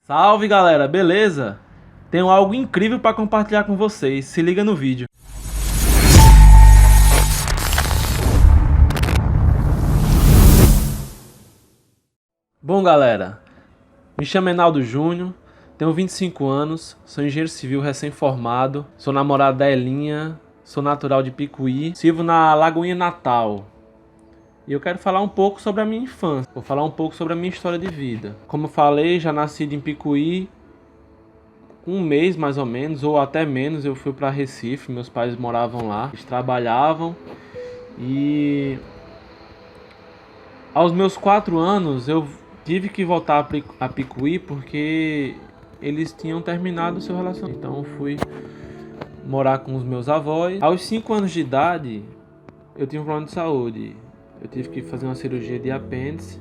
Salve galera, beleza? Tenho algo incrível para compartilhar com vocês, se liga no vídeo. Bom galera, me chamo Enaldo Júnior, tenho 25 anos, sou engenheiro civil recém-formado, sou namorado da Elinha, sou natural de Picuí, vivo na Lagoinha Natal. E eu quero falar um pouco sobre a minha infância, vou falar um pouco sobre a minha história de vida. Como eu falei, já nasci em Picuí, um mês mais ou menos, ou até menos, eu fui para Recife, meus pais moravam lá, eles trabalhavam e aos meus 4 anos eu tive que voltar a Picuí porque eles tinham terminado o seu relacionamento, então eu fui morar com os meus avós. Aos 5 anos de idade eu tive um problema de saúde, eu tive que fazer uma cirurgia de apêndice.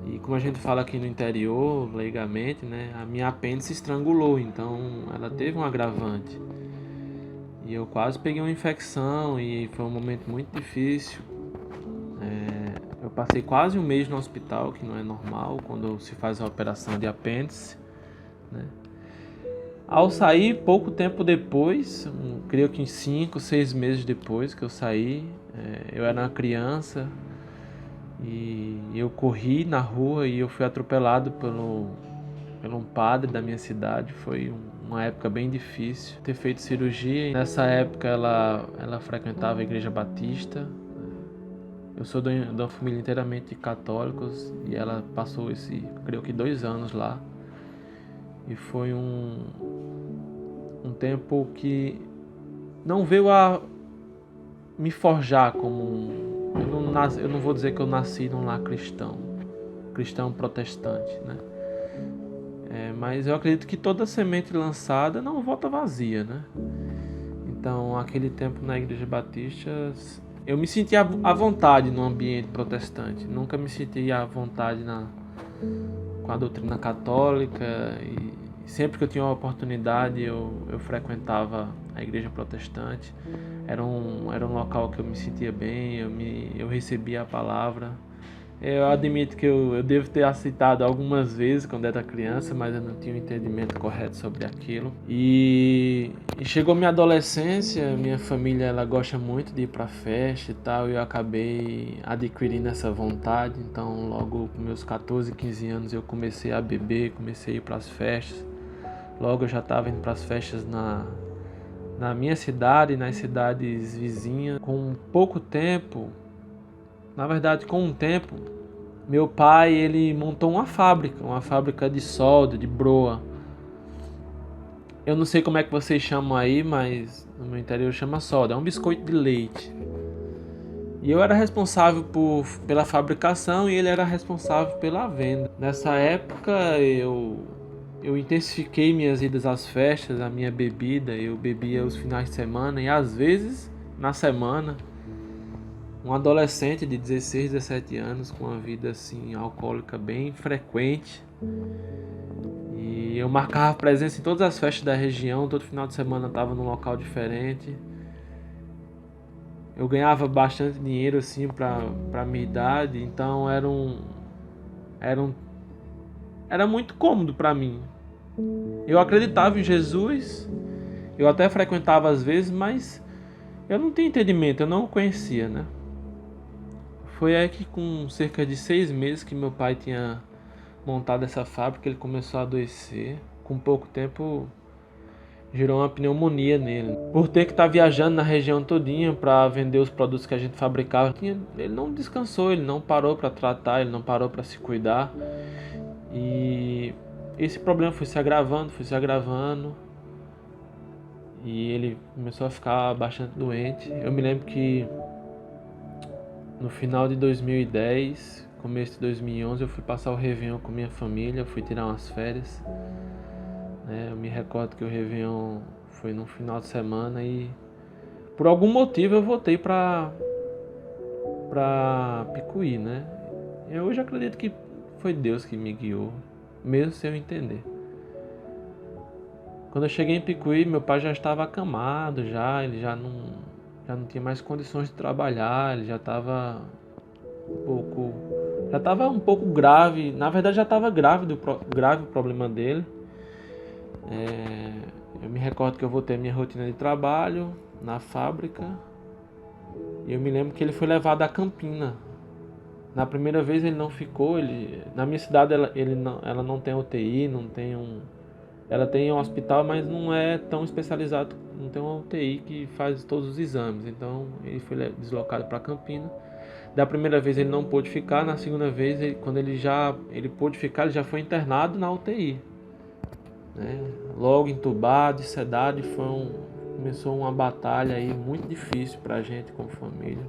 E como a gente fala aqui no interior, leigamente, né, a minha apêndice estrangulou, então ela teve um agravante. E eu quase peguei uma infecção e foi um momento muito difícil. Eu passei quase um mês no hospital, que não é normal quando se faz a operação de apêndice, né. Ao sair, pouco tempo depois, creio que em 5, 6 meses depois que eu saí, eu era uma criança, e eu corri na rua e eu fui atropelado por um padre da minha cidade. Foi uma época bem difícil ter feito cirurgia. Nessa época ela frequentava a igreja batista. Eu sou de uma família inteiramente de católicos e ela passou creio que 2 anos lá. E foi um tempo que não veio a me forjar como eu não vou dizer que eu nasci num lar cristão protestante, né? Mas eu acredito que toda semente lançada não volta vazia, né? Então, aquele tempo na igreja batista, eu me sentia à vontade no ambiente protestante. Nunca me senti à vontade com a doutrina católica. E sempre que eu tinha uma oportunidade, eu frequentava a igreja protestante. Era um local que eu me sentia bem, eu recebia a palavra. Eu admito que eu devo ter aceitado algumas vezes quando era criança, mas eu não tinha um entendimento correto sobre aquilo. E chegou minha adolescência, minha família ela gosta muito de ir para festa e tal, e eu acabei adquirindo essa vontade. Então logo com meus 14, 15 anos eu comecei a beber, comecei a ir para as festas. Logo eu já estava indo para as festas na minha cidade e nas cidades vizinhas. Com pouco tempo, na verdade com um tempo, meu pai ele montou uma fábrica de solda, de broa. Eu não sei como é que vocês chamam aí, mas no meu interior chama solda, é um biscoito de leite. E eu era responsável pela fabricação e ele era responsável pela venda. Nessa época eu intensifiquei minhas idas às festas, a minha bebida. Eu bebia os finais de semana e às vezes na semana. Um adolescente de 16, 17 anos com uma vida assim alcoólica bem frequente. E eu marcava presença em todas as festas da região, todo final de semana eu estava num local diferente. Eu ganhava bastante dinheiro assim para minha idade, então era muito cômodo para mim. Eu acreditava em Jesus, eu até frequentava às vezes, mas eu não tinha entendimento, eu não o conhecia, né? Foi aí que com cerca de 6 meses que meu pai tinha montado essa fábrica, ele começou a adoecer. Com pouco tempo gerou uma pneumonia nele. Por ter que estar viajando na região todinha para vender os produtos que a gente fabricava, ele não descansou, ele não parou para tratar, ele não parou para se cuidar. E esse problema foi se agravando. E ele começou a ficar bastante doente. Eu me lembro que no final de 2010, começo de 2011, eu fui passar o Réveillon com minha família, eu fui tirar umas férias. Eu me recordo que o Réveillon foi no final de semana e por algum motivo eu voltei pra Picuí, né? Eu hoje acredito que foi Deus que me guiou, mesmo sem eu entender. Quando eu cheguei em Picuí, meu pai já estava acamado, ele já não tinha mais condições de trabalhar, ele já estava um pouco Já estava um pouco grave, na verdade já estava grave o problema dele. Eu me recordo que eu voltei à minha rotina de trabalho na fábrica e eu me lembro que ele foi levado a Campina. Na primeira vez ele não ficou, na minha cidade ela não tem UTI, ela tem um hospital, mas não é tão especializado, não tem uma UTI que faz todos os exames. Então ele foi deslocado para Campina. Da primeira vez ele não pôde ficar, na segunda vez, quando ele pôde ficar, ele já foi internado na UTI, né? Logo entubado, sedado, começou uma batalha aí muito difícil pra gente como família.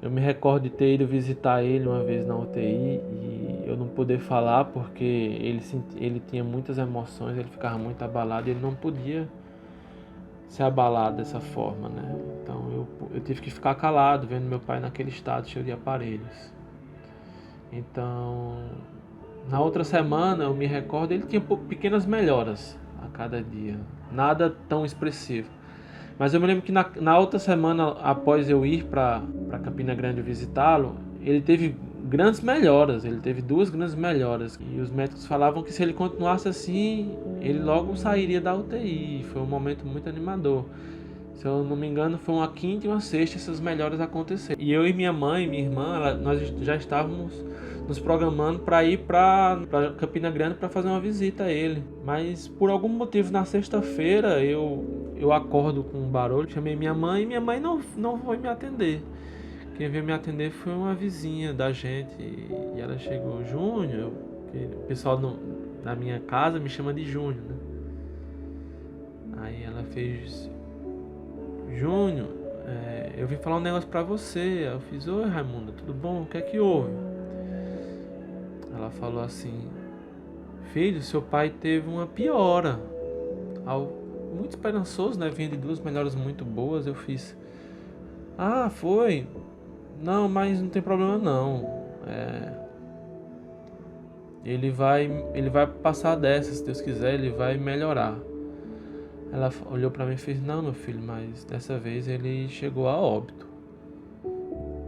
Eu me recordo de ter ido visitar ele uma vez na UTI e eu não poder falar porque ele tinha muitas emoções, ele ficava muito abalado e ele não podia se abalar dessa forma, né? Então eu tive que ficar calado vendo meu pai naquele estado cheio de aparelhos. Então, na outra semana eu me recordo, ele tinha pequenas melhoras a cada dia, nada tão expressivo. Mas eu me lembro que na outra semana, após eu ir para Campina Grande visitá-lo, ele teve grandes melhoras, ele teve 2 grandes melhoras. E os médicos falavam que se ele continuasse assim, ele logo sairia da UTI. Foi um momento muito animador. Se eu não me engano, foi uma quinta e uma sexta essas melhoras aconteceram. E eu e minha mãe e minha irmã, nós já estávamos nos programando para ir para Campina Grande para fazer uma visita a ele. Mas por algum motivo na sexta-feira eu acordo com um barulho, chamei minha mãe e minha mãe não foi me atender. Quem veio me atender foi uma vizinha da gente e ela chegou, Júnior, que o pessoal na minha casa me chama de Júnior, né? Aí ela fez, Júnior, eu vim falar um negócio pra você. Eu fiz, oi Raimunda, tudo bom? O que é que houve? Ela falou assim, filho, seu pai teve uma piora. Muito esperançoso, né? Vinha de 2 melhoras muito boas. Eu fiz, foi? Não, mas não tem problema não. Ele vai passar dessa, se Deus quiser, ele vai melhorar. Ela olhou pra mim e fez, não, meu filho, mas dessa vez ele chegou a óbito.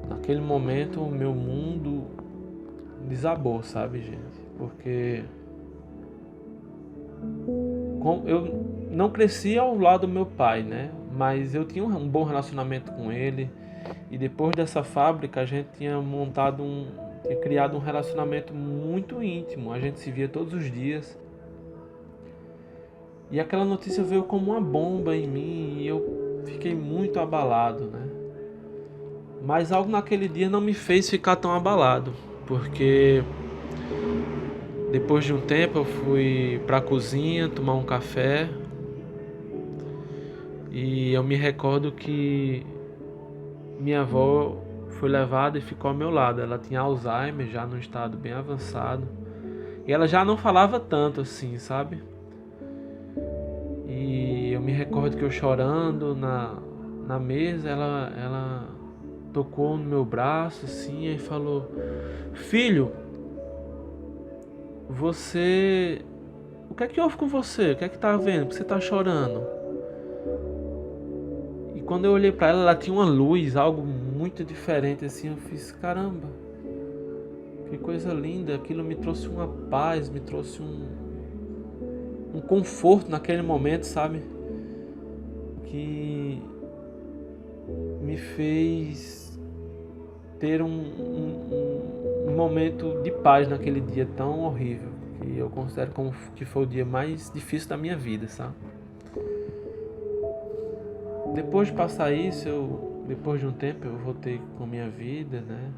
Naquele momento o meu mundo desabou, sabe, gente? Porque eu não cresci ao lado do meu pai, né? Mas eu tinha um bom relacionamento com ele. E depois dessa fábrica a gente tinha criado um relacionamento muito íntimo. A gente se via todos os dias. E aquela notícia veio como uma bomba em mim e eu fiquei muito abalado, né? Mas algo naquele dia não me fez ficar tão abalado, porque depois de um tempo eu fui para a cozinha tomar um café e eu me recordo que minha avó foi levada e ficou ao meu lado. Ela tinha Alzheimer, já num estado bem avançado, e ela já não falava tanto assim, sabe? E eu me recordo que eu chorando na mesa, ela tocou no meu braço assim e falou, filho, o que é que houve com você? O que é que tá vendo? Por que você tá chorando? E quando eu olhei pra ela tinha uma luz, algo muito diferente assim. Eu fiz, caramba, que coisa linda. Aquilo me trouxe uma paz, me trouxe um conforto naquele momento, sabe? Que me fez ter um momento de paz naquele dia tão horrível, que eu considero como que foi o dia mais difícil da minha vida, sabe? Depois de passar isso, depois de um tempo eu voltei com a minha vida, né?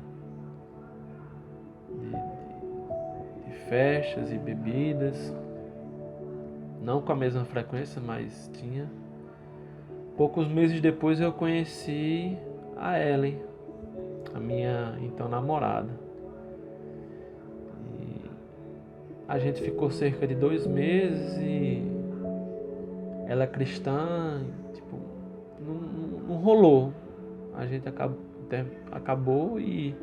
De festas e bebidas, não com a mesma frequência, mas tinha. Poucos meses depois eu conheci a Ellen, a minha então namorada. E a gente ficou cerca de 2 meses e ela é cristã, tipo, não rolou. A gente acabou e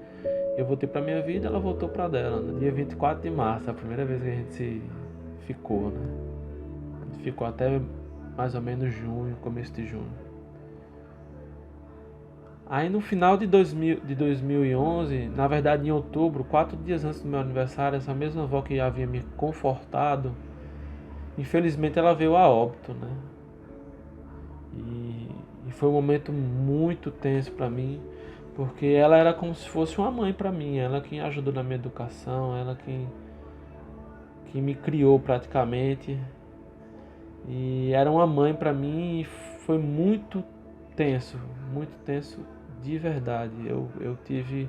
eu voltei pra minha vida, ela voltou pra dela. No dia 24 de março, a primeira vez que a gente se ficou, né? A gente ficou até mais ou menos junho, começo de junho. Aí no final de 2011, na verdade em outubro, 4 dias antes do meu aniversário, essa mesma avó que havia me confortado, infelizmente ela veio a óbito, né? E foi um momento muito tenso para mim, porque ela era como se fosse uma mãe para mim, ela quem ajudou na minha educação, ela quem me criou praticamente. E era uma mãe para mim e foi muito tenso de verdade. Eu tive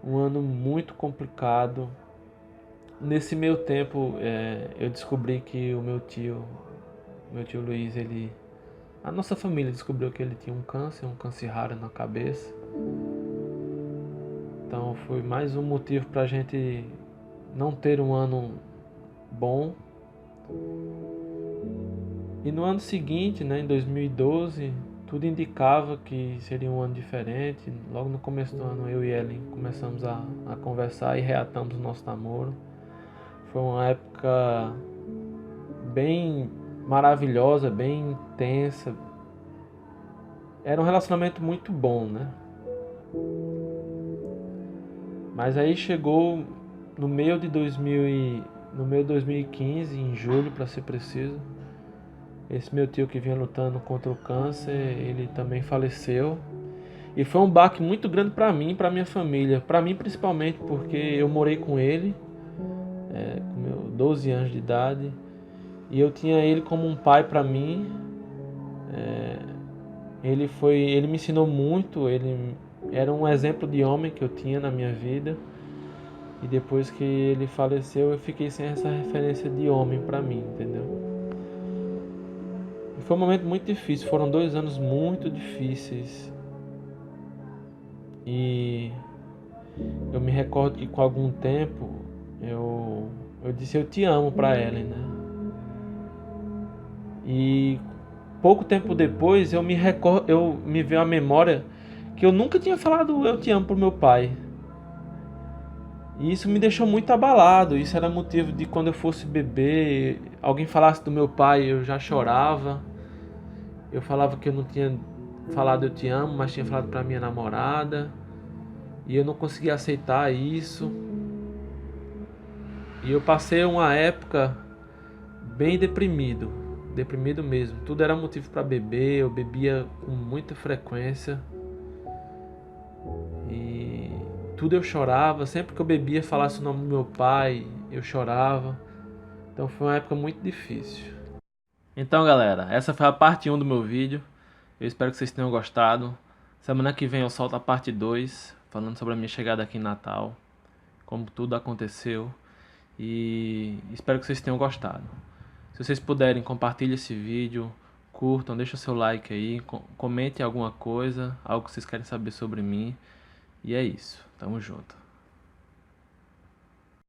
um ano muito complicado. Nesse meio tempo, eu descobri que o meu tio Luiz, a nossa família descobriu que ele tinha um câncer raro na cabeça. Então foi mais um motivo para a gente não ter um ano bom. E no ano seguinte, né, em 2012, tudo indicava que seria um ano diferente. Logo no começo do ano, eu e Ellen começamos a conversar e reatamos o nosso namoro. Foi uma época bem maravilhosa, bem intensa. Era um relacionamento muito bom, né? Mas aí chegou no meio de 2015, em julho, para ser preciso. Esse meu tio que vinha lutando contra o câncer, ele também faleceu. E foi um baque muito grande para mim e para minha família. Para mim principalmente porque eu morei com ele, com meus 12 anos de idade. E eu tinha ele como um pai para mim. Ele me ensinou muito, ele era um exemplo de homem que eu tinha na minha vida. E depois que ele faleceu, eu fiquei sem essa referência de homem para mim, entendeu? E foi um momento muito difícil, foram 2 anos muito difíceis. E eu me recordo que com algum tempo eu disse eu te amo pra Ellen, né? E pouco tempo depois eu me veio à memória que eu nunca tinha falado eu te amo pro meu pai. E isso me deixou muito abalado. Isso era motivo de quando eu fosse bebê, alguém falasse do meu pai, eu já chorava. Eu falava que eu não tinha falado eu te amo, mas tinha falado pra minha namorada. E eu não conseguia aceitar isso. E eu passei uma época bem deprimido mesmo. Tudo era motivo para beber, eu bebia com muita frequência. E tudo eu chorava, sempre que eu bebia, falasse o nome do meu pai, eu chorava. Então foi uma época muito difícil. Então, galera, essa foi a parte 1 do meu vídeo. Eu espero que vocês tenham gostado. Semana que vem eu solto a parte 2, falando sobre a minha chegada aqui em Natal, como tudo aconteceu. E espero que vocês tenham gostado. Se vocês puderem, compartilhem esse vídeo, curtam, deixem o seu like aí, comentem alguma coisa, algo que vocês querem saber sobre mim. E é isso, tamo junto.